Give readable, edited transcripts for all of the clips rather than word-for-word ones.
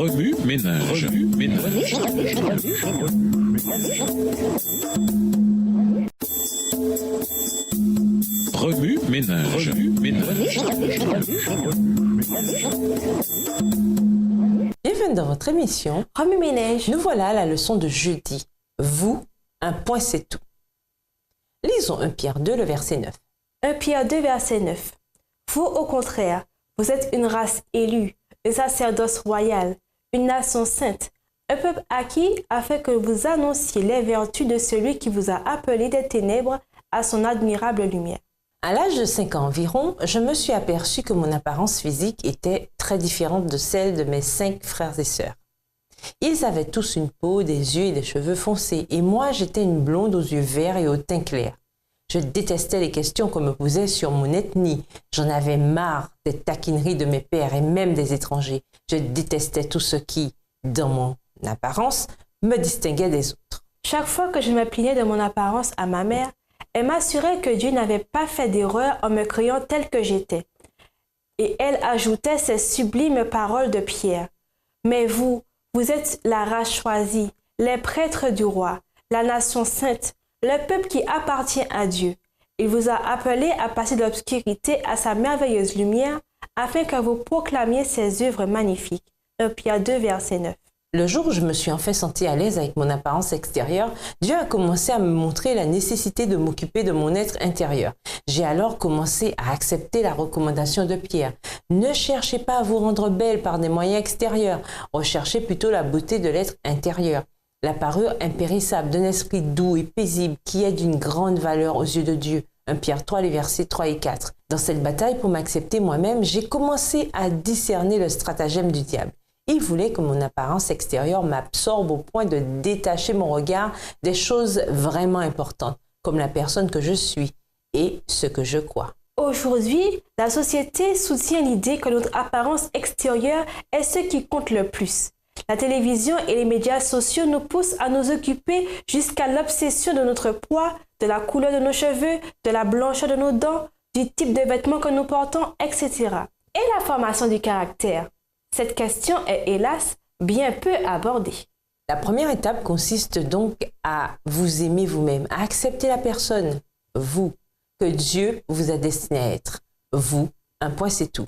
Remue ménage. Remue ménage. Bienvenue dans votre émission Remue ménage. Nous voilà à la leçon de jeudi. Vous, un point c'est tout. Lisons 1 Pierre 2, le verset 9. 1 Pierre 2, verset 9. Vous, au contraire, vous êtes une race élue, un sacerdoce royal, une nation sainte, un peuple acquis afin que vous annonciez les vertus de celui qui vous a appelé des ténèbres à son admirable lumière. À l'âge de 5 ans environ, je me suis aperçu que mon apparence physique était très différente de celle de mes 5 frères et sœurs. Ils avaient tous une peau, des yeux et des cheveux foncés, et moi j'étais une blonde aux yeux verts et au teint clair. Je détestais les questions qu'on me posait sur mon ethnie. J'en avais marre des taquineries de mes pères et même des étrangers. Je détestais tout ce qui, dans mon apparence, me distinguait des autres. Chaque fois que je me plaignais de mon apparence à ma mère, elle m'assurait que Dieu n'avait pas fait d'erreur en me créant telle que j'étais. Et elle ajoutait ces sublimes paroles de Pierre. Mais vous êtes la race choisie, les prêtres du roi, la nation sainte, le peuple qui appartient à Dieu. Il vous a appelé à passer de l'obscurité à sa merveilleuse lumière afin que vous proclamiez ses œuvres magnifiques. 1 Pierre 2, verset 9. Le jour où je me suis enfin sentie à l'aise avec mon apparence extérieure, Dieu a commencé à me montrer la nécessité de m'occuper de mon être intérieur. J'ai alors commencé à accepter la recommandation de Pierre. Ne cherchez pas à vous rendre belle par des moyens extérieurs, recherchez plutôt la beauté de l'être intérieur. La parure impérissable d'un esprit doux et paisible qui est d'une grande valeur aux yeux de Dieu. 1 Pierre 3, les versets 3 et 4. Dans cette bataille pour m'accepter moi-même, j'ai commencé à discerner le stratagème du diable. Il voulait que mon apparence extérieure m'absorbe au point de détacher mon regard des choses vraiment importantes, comme la personne que je suis et ce que je crois. Aujourd'hui, la société soutient l'idée que notre apparence extérieure est ce qui compte le plus. La télévision et les médias sociaux nous poussent à nous occuper jusqu'à l'obsession de notre poids, de la couleur de nos cheveux, de la blancheur de nos dents, du type de vêtements que nous portons, etc. Et la formation du caractère? Cette question est hélas bien peu abordée. La première étape consiste donc à vous aimer vous-même, à accepter la personne, vous, que Dieu vous a destiné à être. Vous, un point c'est tout.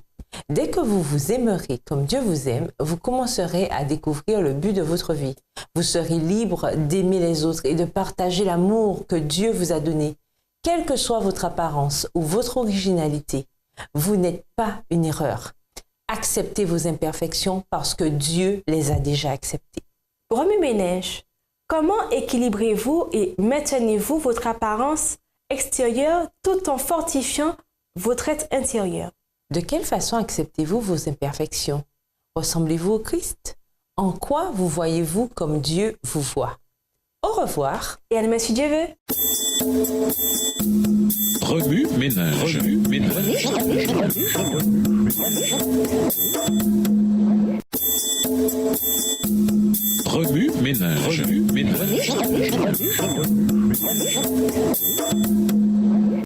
Dès que vous vous aimerez comme Dieu vous aime, vous commencerez à découvrir le but de votre vie. Vous serez libre d'aimer les autres et de partager l'amour que Dieu vous a donné. Quelle que soit votre apparence ou votre originalité, vous n'êtes pas une erreur. Acceptez vos imperfections parce que Dieu les a déjà acceptées. Remue ménage. Comment équilibrez-vous et maintenez-vous votre apparence extérieure tout en fortifiant votre être intérieur? De quelle façon acceptez-vous vos imperfections? Ressemblez-vous au Christ? En quoi vous voyez-vous comme Dieu vous voit? Au revoir. Et à demain si Dieu veut. Remue ménage.